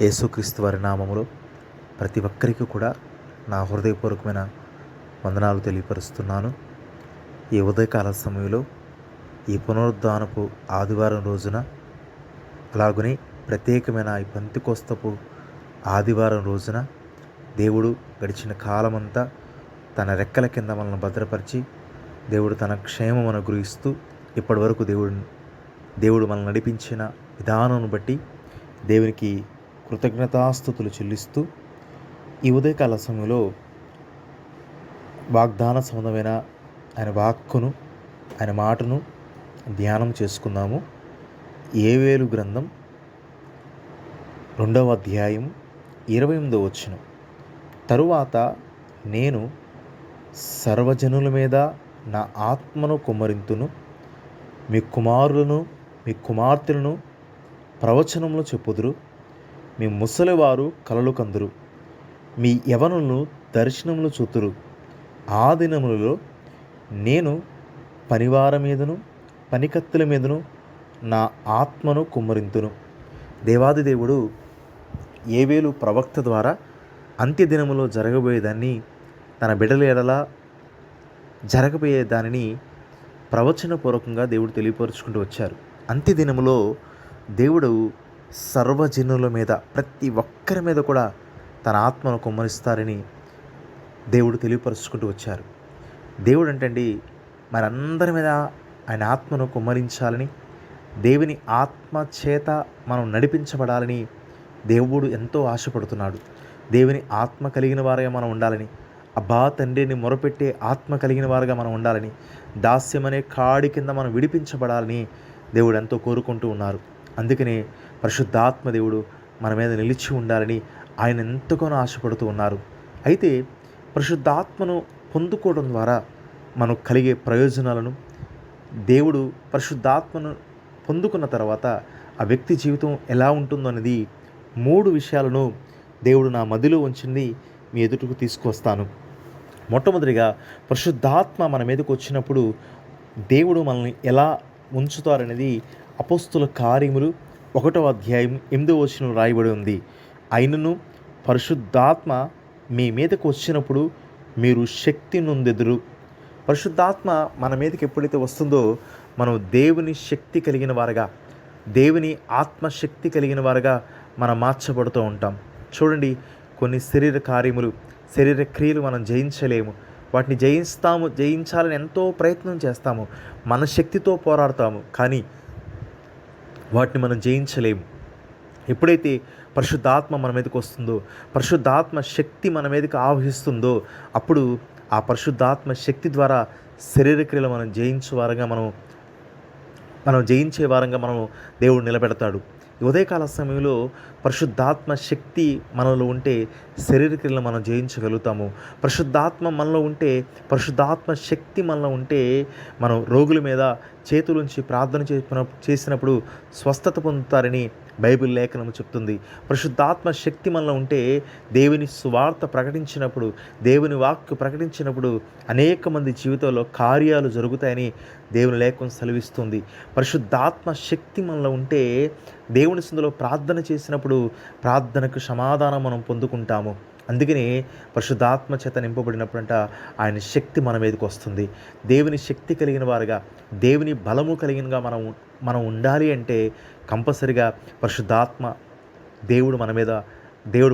యేసుక్రీస్తు వారి నామములో ప్రతి ఒక్కరికి కూడా నా హృదయపూర్వకమైన వందనాలు తెలియపరుస్తున్నాను. ఈ ఉదయకాల సమయంలో ఈ పునరుద్ధానపు ఆదివారం రోజున, అలాగనే ప్రత్యేకమైన ఈ పెంతెకొస్తపు ఆదివారం రోజున దేవుడు గడిచిన కాలమంతా తన రెక్కల కింద మనల్ని భద్రపరిచి, దేవుడు తన క్షేమం అనుగ్రహిస్తూ ఇప్పటి వరకు దేవుడు మనల్ని నడిపించిన విధానం బట్టి దేవునికి కృతజ్ఞతాస్తుతులు చెల్లిస్తూ ఈ ఉదయకాల సమయంలో వాగ్దాన సంబంధమైన ఆయన వాక్కును, ఆయన మాటను ధ్యానం చేసుకుందాము. యోవేలు గ్రంథం 2వ అధ్యాయం 28వ వచనం. తరువాత నేను సర్వజనుల మీద నా ఆత్మను కుమ్మరింతును, మీ కుమారులను మీ కుమార్తెలను ప్రవచనములు చెప్పుదురు, మీ ముసలివారు కలలు కందురు, మీ యవనులను దర్శనములు చూతురు. ఆ దినములలో నేను పనివారి మీదను పనికత్తుల మీదను నా ఆత్మను కుమ్మరింతును. దేవాది దేవుడు యోవేలు ప్రవక్త ద్వారా అంత్యదినములో జరగబోయేదాన్ని, తన బిడ్డల ఎడల జరగబోయే దానిని ప్రవచనపూర్వకంగా దేవుడు తెలియపరుచుకుంటూ వచ్చారు. అంత్యదినములో దేవుడు సర్వజనుల మీద, ప్రతి ఒక్కరి మీద కూడా తన ఆత్మను కుమ్మరిస్తారని దేవుడు తెలియపరుచుకుంటూ వచ్చారు. దేవుడు అంటండి మనందరి మీద ఆయన ఆత్మను కుమ్మరించాలని, దేవుని ఆత్మ చేత మనం నడిపించబడాలని దేవుడు ఎంతో ఆశపడుతున్నాడు. దేవుని ఆత్మ కలిగిన వారుగా మనం ఉండాలని, అబ్బా తండ్రిని మొరపెట్టే ఆత్మ కలిగిన వారుగా మనం ఉండాలని, దాస్యమనే కాడి కింద మనం విడిపించబడాలని దేవుడు ఎంతో కోరుకుంటూ ఉన్నారు. అందుకనే పరిశుద్ధాత్మ దేవుడు మన మీద నిలిచి ఉండాలని ఆయన ఎంతగానో ఆశపడుతూ ఉన్నారు. అయితే పరిశుద్ధాత్మను పొందుకోవడం ద్వారా మనకు కలిగే ప్రయోజనాలను, దేవుడు పరిశుద్ధాత్మను పొందుకున్న తర్వాత ఆ వ్యక్తి జీవితం ఎలా ఉంటుందో అనేది 3 విషయాలను దేవుడు నా మదిలో ఉంచింది మీ ఎదుటకు తీసుకొస్తాను. మొట్టమొదటిగా పరిశుద్ధాత్మ మన మీదకు వచ్చినప్పుడు దేవుడు మనల్ని ఎలా ఉంచుతారనేది అపోస్తుల కార్యములు 1వ అధ్యాయం 8వ వచనం రాయబడి ఉంది. అయినను పరిశుద్ధాత్మ మీ మీదకు వచ్చినప్పుడు మీరు శక్తి నొందెదరు. పరిశుద్ధాత్మ మన మీదకి ఎప్పుడైతే వస్తుందో మనం దేవుని శక్తి కలిగిన వారుగా, దేవుని ఆత్మశక్తి కలిగిన వారుగా మనం మార్చబడుతూ ఉంటాం. చూడండి, కొన్ని శరీర కార్యములు, శరీర క్రియలు మనం జయించలేము. వాటిని జయించాలని ఎంతో ప్రయత్నం చేస్తాము, మన శక్తితో పోరాడతాము, కానీ వాటిని మనం జయించలేము. ఎప్పుడైతే పరిశుద్ధాత్మ మన మీదకి వస్తుందో, పరిశుద్ధాత్మ శక్తి మన మీదకి ఆవహిస్తుందో, అప్పుడు ఆ పరిశుద్ధాత్మ శక్తి ద్వారా శరీర క్రియలు మనం జయించే వారంగా మనం దేవుడు నిలబెడతాడు. ఈ ఉదయకాల సమయంలో పరిశుద్ధాత్మ శక్తి మనలో ఉంటే శరీర క్రియలను మనం జయించగలుగుతాము. పరిశుద్ధాత్మ మనలో ఉంటే, పరిశుద్ధాత్మ శక్తి మనలో ఉంటే మనం రోగుల మీద చేతులుంచి ప్రార్థన చేసినప్పుడు స్వస్థత పొందుతారని బైబిల్ లేఖనం చెప్తుంది. పరిశుద్ధాత్మ శక్తి మనలో ఉంటే దేవుని సువార్త ప్రకటించినప్పుడు, దేవుని వాక్కు ప్రకటించినప్పుడు అనేక మంది జీవితంలో కార్యాలు జరుగుతాయని దేవుని లేఖనం సెలవిస్తుంది. పరిశుద్ధాత్మ శక్తి మనలో ఉంటే దేవుని సన్నిధిలో ప్రార్థన చేసినప్పుడు ప్రార్థనకు సమాధానం మనం పొందుకుంటాము. అందుకని పరిశుద్ధాత్మ చేత నింపబడినప్పుడంట ఆయన శక్తి మన మీదకి వస్తుంది. దేవుని శక్తి కలిగిన వారుగా, దేవుని బలము కలిగినగా మనం ఉండాలి అంటే కంపల్సరిగా పరిశుద్ధాత్మ దేవుడు మన మీద,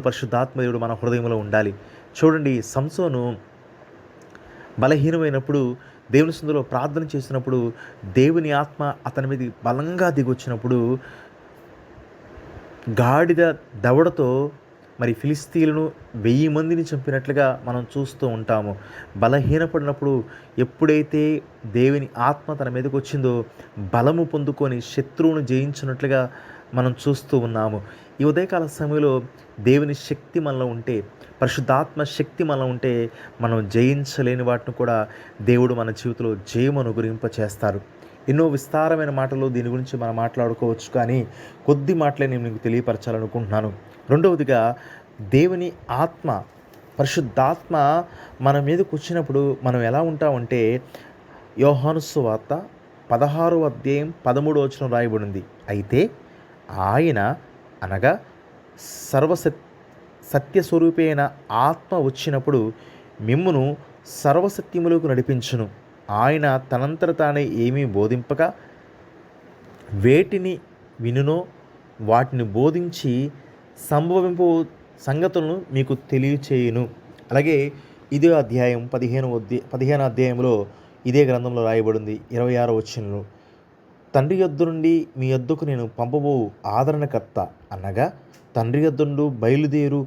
పరిశుద్ధాత్మ దేవుడు మన హృదయంలో ఉండాలి. చూడండి, సంసోను బలహీనమైనప్పుడు దేవుని సన్నిధిలో ప్రార్థన చేసినప్పుడు దేవుని ఆత్మ అతని మీద బలంగా దిగొచ్చినప్పుడు గాడిద దవడతో మరి ఫిలిస్తీయులను 1000 మందిని చంపినట్లుగా మనం చూస్తూ ఉంటాము. బలహీనపడినప్పుడు ఎప్పుడైతే దేవుని ఆత్మ తన మీదకి వచ్చిందో బలము పొందుకొని శత్రువును జయించినట్లుగా మనం చూస్తూ ఉన్నాము. ఈ ఉదయకాల సమయంలో దేవుని శక్తి మనలో ఉంటే, పరిశుద్ధాత్మ శక్తి మనలో ఉంటే మనం జయించలేని వాటిని కూడా దేవుడు మన జీవితంలో జయము అనుగ్రహింప చేస్తారు. ఎన్నో విస్తారమైన మాటలు దీని గురించి మనం మాట్లాడుకోవచ్చు, కానీ కొద్ది మాటలే నేను మీకు తెలియపరచాలనుకుంటున్నాను. రెండవదిగా, దేవుని ఆత్మ, పరిశుద్ధాత్మ మన మీదకు వచ్చినప్పుడు మనం ఎలా ఉంటామంటే, యోహాను సువార్త 16వ అధ్యాయం 13వ వచనం రాయబడింది. అయితే ఆయన అనగా సర్వసత్ సత్యస్వరూపి అయిన ఆత్మ వచ్చినప్పుడు మిమ్మును సర్వసత్యములకు నడిపించును. ఆయన తనంతట తానే ఏమీ బోధింపక వేటిని వినునో వాటిని బోధించి సంభవింపు సంగతులను మీకు తెలియచేయును. అలాగే ఇదే అధ్యాయం 15వ అధ్యాయంలో ఇదే గ్రంథంలో రాయబడింది 26వ వచనంలో, తండ్రి యొద్ద నుండి మీ యొద్దకు నేను పంపబో ఆదరణకర్త అనగా తండ్రి యొద్ద నుండి బయలుదేరు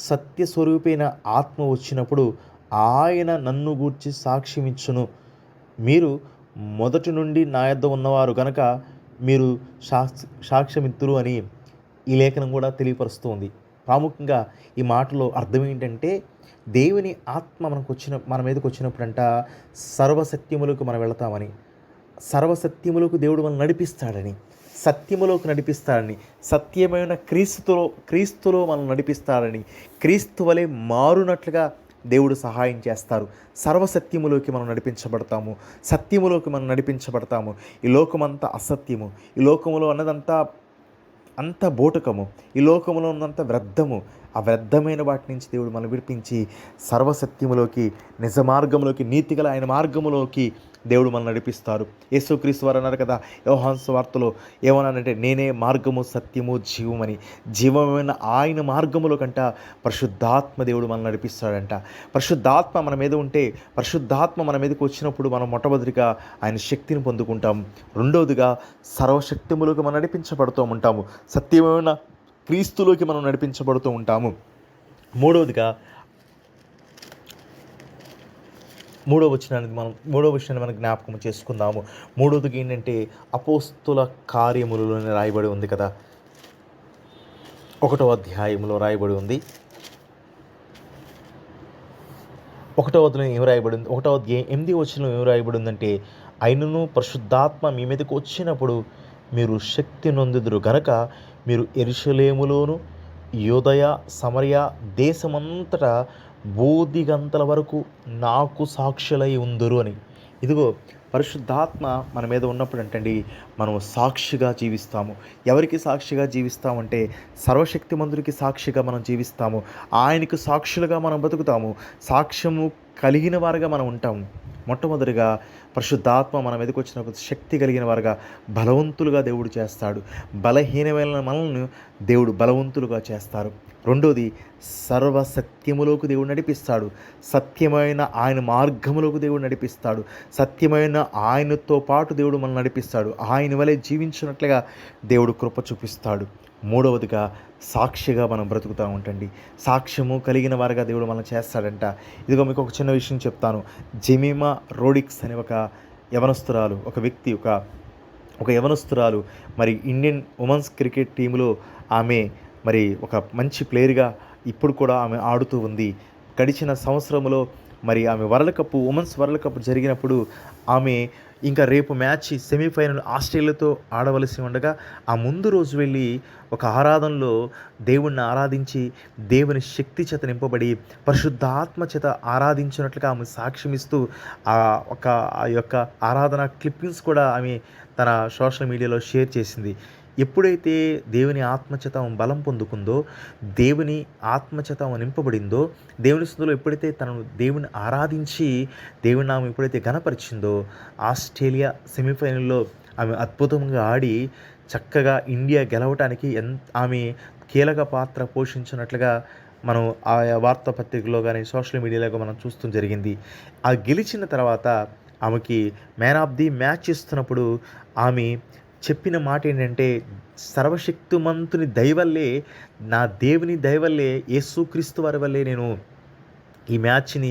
సత్యస్వరూపైన ఆత్మ వచ్చినప్పుడు ఆయన నన్ను గూర్చి సాక్ష్యమిచ్చును. మీరు మొదటి నుండి నా యొద్ద ఉన్నవారు గనక మీరు సాక్ష్యమిత్తురు అని ఈ లేఖనం కూడా తెలియపరుస్తూ ఉంది. ప్రాముఖ్యంగా ఈ మాటలో అర్థం ఏంటంటే, దేవుని ఆత్మ మన మీదకి వచ్చినప్పుడంట సర్వసత్యములకు మనం వెళతామని, సర్వసత్యములకు దేవుడు మనం నడిపిస్తాడని, సత్యములోకి నడిపిస్తాడని, సత్యమైన క్రీస్తులో మనం నడిపిస్తాడని, క్రీస్తు వలె మారునట్లుగా దేవుడు సహాయం చేస్తారు. సర్వసత్యములోకి మనం నడిపించబడతాము, సత్యములోకి మనం నడిపించబడతాము. ఈ లోకమంతా అసత్యము, ఈ లోకములో అన్నదంతా అంత బోటకము, ఈ లోకములో ఉన్నంత వ్యర్థము. ఆ వ్యర్థమైన వాటి నుంచి దేవుడు మనం విడిపించి సర్వసత్యములోకి, నిజ మార్గంలోకి, నీతిగల ఆయన మార్గములోకి దేవుడు మనం నడిపిస్తారు. యేసుక్రీస్తు వారు అన్నారు కదా యోహాను సువార్తలో, ఏమన్నానంటే నేనే మార్గము సత్యము జీవమని. జీవమైన ఆయన మార్గములో కంట పరిశుద్ధాత్మ దేవుడు మనం నడిపిస్తాడంట. పరిశుద్ధాత్మ మన మీద ఉంటే, పరిశుద్ధాత్మ మన మీదకి వచ్చినప్పుడు మనం మొట్టమొదటిగా ఆయన శక్తిని పొందుకుంటాం. రెండవదిగా సర్వశక్తిములకు మనం నడిపించబడుతూ ఉంటాము. సత్యమైన క్రీస్తులోకి మనం నడిపించబడుతూ ఉంటాము. మూడవ వచనాన్ని మనం జ్ఞాపకం చేసుకుందాము. మూడవదిగా ఏంటంటే అపోస్తుల కార్యములలోనే రాయబడి ఉంది కదా, 1వ అధ్యాయంలో రాయబడి ఉంది. 1వ అధ్యాయం ఏం రాయబడి ఉంది? 1వ అధ్యాయం 8వ వచనంలో ఏం రాయబడి ఉందంటే, అయినను పరిశుద్ధాత్మ మీ మీదకి వచ్చినప్పుడు మీరు శక్తి నొందుదురు గనక మీరు యెరూషలేములోను యూదయ సమరయ దేశమంతటా బోధిగంతల వరకు నాకు సాక్షులై ఉందురు అని. ఇదిగో పరిశుద్ధాత్మ మన మీద ఉన్నప్పుడు అంటండి మనం సాక్షిగా జీవిస్తాము. ఎవరికి సాక్షిగా జీవిస్తామంటే సర్వశక్తిమంతుడికి సాక్షిగా మనం జీవిస్తాము. ఆయనకు సాక్షులుగా మనం బతుకుతాము. సాక్ష్యము కలిగిన వారుగా మనం ఉంటాము. మొట్టమొదటిగా పరిశుద్ధాత్మ మన మీదకి వచ్చినప్పుడు శక్తి కలిగిన వారుగా బలవంతులుగా దేవుడు చేస్తాడు. బలహీనమైన మనల్ని దేవుడు బలవంతులుగా చేస్తారు. రెండోది సర్వసత్యములోకి దేవుడు నడిపిస్తాడు. సత్యమైన ఆయన మార్గములోకి దేవుడు నడిపిస్తాడు. సత్యమైన ఆయనతో పాటు దేవుడు మనల్ని నడిపిస్తాడు. ఆయన వలె జీవించినట్లుగా దేవుడు కృప చూపిస్తాడు. మూడవదిగా సాక్షిగా మనం బ్రతుకుతూ ఉంటండి. సాక్ష్యము కలిగిన వారుగా దేవుడు మనం చేస్తాడంట. ఇదిగో మీకు ఒక చిన్న విషయం చెప్తాను. జెమిమా రోడ్రిగ్స్ అనే ఒక యవనస్తురాలు, ఒక యవనస్తురాలు మరి ఇండియన్ ఉమెన్స్ క్రికెట్ టీంలో ఆమె మరి ఒక మంచి ప్లేయర్గా ఇప్పుడు కూడా ఆమె ఆడుతూ ఉంది. గడిచిన సంవత్సరంలో మరి ఆమె ఉమెన్స్ వరల్డ్ కప్ జరిగినప్పుడు ఆమె ఇంకా రేపు మ్యాచ్ సెమీఫైనల్ ఆస్ట్రేలియాతో ఆడవలసి ఉండగా ఆ ముందు రోజు వెళ్ళి ఒక ఆరాధనలో దేవుణ్ణి ఆరాధించి దేవుని శక్తి చేత నింపబడి పరిశుద్ధాత్మ చేత ఆరాధించినట్లుగా ఆమె సాక్ష్యమిస్తూ ఆ యొక్క ఆరాధన క్లిప్పింగ్స్ కూడా ఆమె తన సోషల్ మీడియాలో షేర్ చేసింది. ఎప్పుడైతే దేవుని ఆత్మచేత బలం పొందుకుందో, దేవుని ఆత్మచేత నింపబడిందో, దేవుని స్తుతిలో ఎప్పుడైతే తనను దేవుని ఆరాధించి దేవుని నామం ఎప్పుడైతే ఘనపరిచిందో, ఆస్ట్రేలియా సెమీఫైనల్లో ఆమె అద్భుతంగా ఆడి చక్కగా ఇండియా గెలవటానికి ఆమె కీలక పాత్ర పోషించినట్లుగా మనం ఆ వార్తాపత్రికలో కానీ సోషల్ మీడియాలో మనం చూస్తూ జరిగింది. ఆ గెలిచిన తర్వాత ఆమెకి మ్యాన్ ఆఫ్ ది మ్యాచ్ ఇస్తున్నప్పుడు ఆమె చెప్పిన మాట ఏంటంటే, సర్వశక్తిమంతుని దయవల్లే, నా దేవుని దయవల్లే, యేసుక్రీస్తు వారి వల్లే నేను ఈ మ్యాచ్ని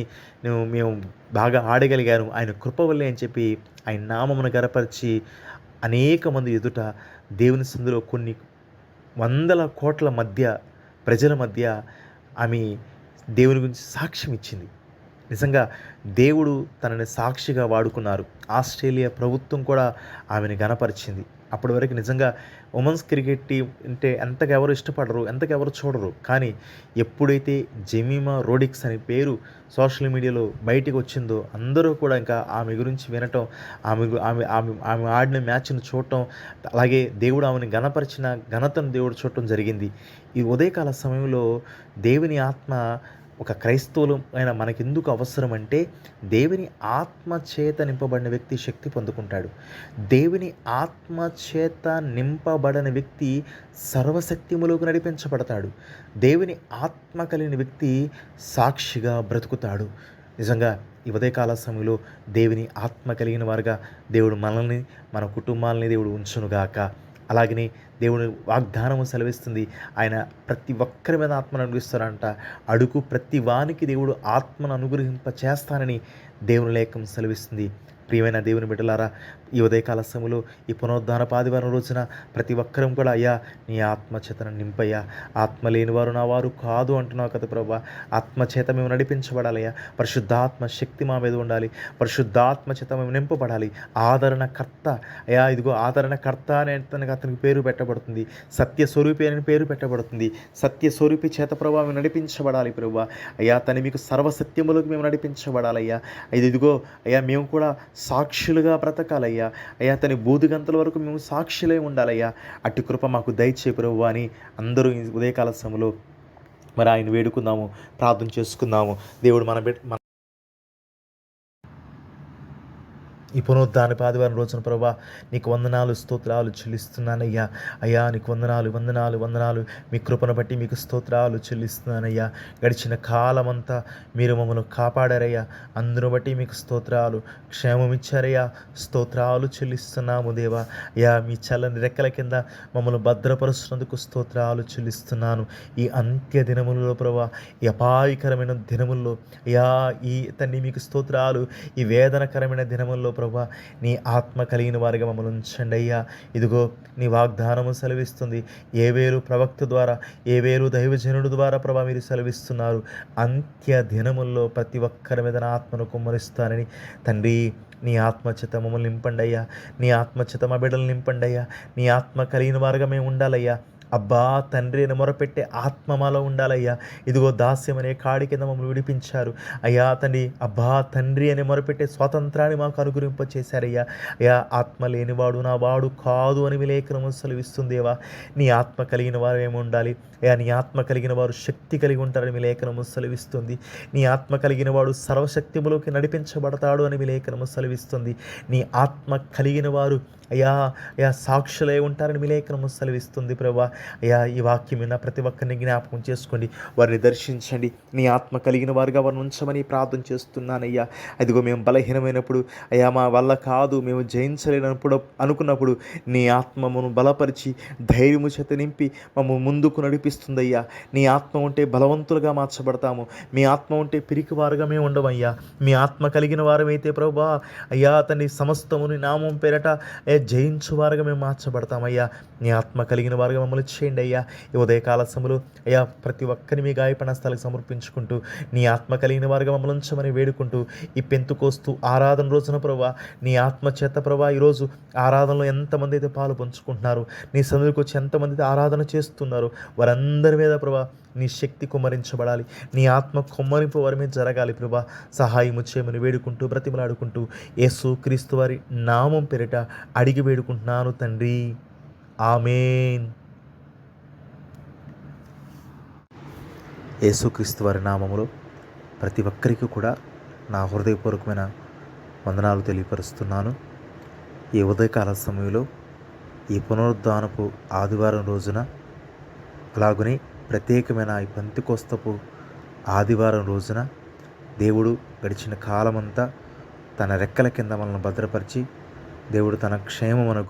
మేము బాగా ఆడగలిగాను, ఆయన కృప వల్లే అని చెప్పి ఆయన నామమును గనపరిచి అనేక మంది ఎదుట దేవుని సందులో కొన్ని వందల కోట్ల మధ్య ప్రజల మధ్య ఆమె దేవుని గురించి సాక్ష్యం ఇచ్చింది. నిజంగా దేవుడు తనని సాక్షిగా వాడుకున్నారు. ఆస్ట్రేలియా ప్రభుత్వం కూడా ఆమెను ఘనపరిచింది. అప్పటి వరకు నిజంగా ఉమెన్స్ క్రికెట్ టీం అంటే ఎంతగా ఎవరు ఇష్టపడరు, ఎంతగా ఎవరు చూడరు. కానీ ఎప్పుడైతే జెమిమా రోడ్రిగ్స్ అనే పేరు సోషల్ మీడియాలో బయటికి వచ్చిందో అందరూ కూడా ఇంకా ఆమె గురించి వినటం, ఆమె గు ఆమె ఆమె ఆమె ఆడిన మ్యాచ్‌ని చూడటం, అలాగే దేవుడు ఆమెను ఘనపరిచిన ఘనతను దేవుడు చూడటం జరిగింది. ఈ ఉదయకాల సమయంలో దేవుని ఆత్మ ఒక క్రైస్తవులు అయిన మనకెందుకు అవసరం అంటే, దేవుని ఆత్మ చేత నింపబడిన వ్యక్తి శక్తి పొందుకుంటాడు. దేవుని ఆత్మ చేత నింపబడని వ్యక్తి సర్వశక్తిములోకి నడిపించబడతాడు. దేవుని ఆత్మ కలిగిన వ్యక్తి సాక్షిగా బ్రతుకుతాడు. నిజంగా ఈ ఉదయకాల సమయంలో దేవుని ఆత్మ కలిగిన వారుగా దేవుడు మనల్ని, మన కుటుంబాలని దేవుడు ఉంచునుగాక. అలాగనే దేవుని వాగ్దానము సెలవిస్తుంది. ఆయన ప్రతి ఒక్కరి మీద ఆత్మను అనుగ్రహిస్తారంట. అడుగు ప్రతి వానికి దేవుడు ఆత్మను అనుగ్రహింప చేస్తానని దేవుని లేఖనం సెలవిస్తుంది. ప్రియమైన దేవుని బిడ్డలారా, ఈ ఉదయకాల సమయంలో ఈ పునరుద్ధానపు ఆదివారం రోజున ప్రతి ఒక్కరం కూడా అయ్యా నీ ఆత్మచేతను నింపయ్యా, ఆత్మ లేని వారు నా వారు కాదు అంటున్నావు కదా ప్రభా. ఆత్మచేత మేము నడిపించబడాలయ్యా. పరిశుద్ధాత్మ శక్తి మా మీద ఉండాలి. పరిశుద్ధాత్మ చేత మేము నింపబడాలి. ఆదరణకర్త అయ్యా, ఇదిగో ఆదరణకర్త అనే అతనికి పేరు పెట్టబడుతుంది. సత్యస్వరూపి అని పేరు పెట్టబడుతుంది. సత్యస్వరూపి చేత ప్రభా మేము నడిపించబడాలి ప్రభా. అయ్యా తను మీకు సర్వసత్యములకు మేము నడిపించబడాలయ్యా. ఇదిగో అయ్యా మేము కూడా సాక్షులుగా బ్రతకాలయ్యా. అయ్యా తన బూదిగంతల వరకు మేము సాక్షులై ఉండాలయ్యా. అట్టి కృప మాకు దయచేయి ప్రభువా అని అందరూ ఈ ఉదయకాల సమయంలో మరి ఆయన వేడుకుందాము, ప్రార్థన చేసుకుందాము. దేవుడు మన ఈ పునరుద్ధానపు ఆదివారం రోజున ప్రభా నీకు వందనాలు స్తోత్రాలు చెల్లిస్తున్నానయ్యా. అయ్యా నీకు వందనాలు మీ కృపను బట్టి మీకు స్తోత్రాలు చెల్లిస్తున్నానయ్యా. గడిచిన కాలమంతా మీరు మమ్మల్ని కాపాడారయ్యా. అందును బట్టి మీకు స్తోత్రాలు, క్షేమం ఇచ్చారయ్యా. స్తోత్రాలు చెల్లిస్తున్నాము దేవా. అయ్యా మీ చల్లని రెక్కల కింద మమ్మల్ని భద్రపరుస్తున్నందుకు స్తోత్రాలు చెల్లిస్తున్నాను. ఈ అంత్య దినములలో ప్రభా, ఈ అపాయకరమైన దినముల్లో అయ్యా ఈ తండ్రి మీకు స్తోత్రాలు. ఈ వేదనకరమైన దినముల్లో ప్రభా నీ ఆత్మ కలిగిన వారిగా మమ్మల్ని ఉంచండి అయ్యా. ఇదిగో నీ వాగ్దానము సెలవిస్తుంది. ఏవేలు ప్రవక్త ద్వారా, ఏవేలు దైవజనుడు ద్వారా ప్రభా మీరు సెలవిస్తున్నారు. అంత్య దినముల్లో ప్రతి ఒక్కరి మీద నా ఆత్మను కుమ్మరిస్తానని తండ్రి నీ ఆత్మచేత మమ్మల్ని నింపండి అయ్యా. నీ ఆత్మచేత మా బిడ్డలు నింపండి అయ్యా. నీ ఆత్మ కలిగిన వారుగా మేము ఉండాలయ్యా. అబ్బా తండ్రి అని మొరపెట్టే ఆత్మ మాలో ఉండాలయ్యా. ఇదిగో దాస్యం అనే కాడి కింద మమ్మల్ని విడిపించారు అయ్యా తండ్రి. అబ్బా తండ్రి అని మొరపెట్టే స్వాతంత్రాన్ని మాకు అనుగ్రహింప చేశారయ్యా. అయ్యా ఆత్మ లేనివాడు నా వాడు కాదు అని విలేఖనము సెలవిస్తుందేవా. నీ ఆత్మ కలిగిన వారు ఏమి ఉండాలి అయ్యా. నీ ఆత్మ కలిగిన వారు శక్తి కలిగి ఉంటారని విలేఖనము సెలవిస్తుంది. నీ ఆత్మ కలిగిన వాడు సర్వశక్తిములోకి నడిపించబడతాడు అని విలేఖనము సెలవిస్తుంది. నీ ఆత్మ కలిగిన వారు అయ్యా అయ్యా సాక్షులై ఉంటారని విలేఖనము సెలవిస్తుంది ప్రభా. అయ్యా ఈ వాక్యం విన్న ప్రతి ఒక్కరిని జ్ఞాపకం చేసుకోండి, వారిని దర్శించండి. నీ ఆత్మ కలిగిన వారుగా వారిని ఉంచమని ప్రార్థన చేస్తున్నానయ్యా. అదిగో మేము బలహీనమైనప్పుడు అయ్యా మా వల్ల కాదు, మేము జయించలేనప్పుడు అనుకున్నప్పుడు నీ ఆత్మను బలపరిచి ధైర్యము చేత నింపి మమ్మల్ని ముందుకు నడిపిస్తుందయ్యా. నీ ఆత్మ ఉంటే బలవంతులుగా మార్చబడతాము. మీ ఆత్మ ఉంటే పిరికివారుగా మేము ఉండమయ్యా. మీ ఆత్మ కలిగిన వారమైతే ప్రభా అయ్యా తన సమస్తముని నామం పేరట జయించువారుగా మేము మార్చబడతామయ్యా. నీ ఆత్మ కలిగిన వారుగా మమ్మల్ని చేయండి అయ్యా. ఈ ఉదయకాల సమయంలో అయ్యా ప్రతి ఒక్కరిని మీ గాయపడిన స్థలాలకు సమర్పించుకుంటూ నీ ఆత్మ కలిగిన వారుగా మమ్మల్ని ఉంచమని వేడుకుంటూ ఈ పెంతుకోస్తు ఆరాధన రోజున ప్రభా నీ ఆత్మ చేత ప్రభా ఈరోజు ఆరాధనలో ఎంతమంది అయితే పాలు పంచుకుంటున్నారు, నీ సన్నిధికి వచ్చి ఎంతమంది అయితే ఆరాధన చేస్తున్నారు, వారందరి మీద ప్రభా నీ శక్తి కుమ్మరించబడాలి. నీ ఆత్మ కుమ్మరింపు వారి మీద జరగాలి ప్రభా. సహాయము చేయమని వేడుకుంటూ బ్రతిమలాడుకుంటూ యేసు క్రీస్తు వారి నామం పేరిట అడిగి వేడుకుంటున్నాను తండ్రి. ఆమేన్. యేసుక్రీస్తు వారి నామములో ప్రతి ఒక్కరికి కూడా నా హృదయపూర్వకమైన వందనాలు తెలియపరుస్తున్నాను. ఈ ఉదయకాల సమయంలో ఈ పునరుద్ధానపు ఆదివారం రోజున అలాగనే ప్రత్యేకమైన ఈ పెంతెకోస్తపు ఆదివారం రోజున దేవుడు గడిచిన కాలమంతా తన రెక్కల కింద మనల్ని భద్రపరిచి దేవుడు తన క్షేమమునకు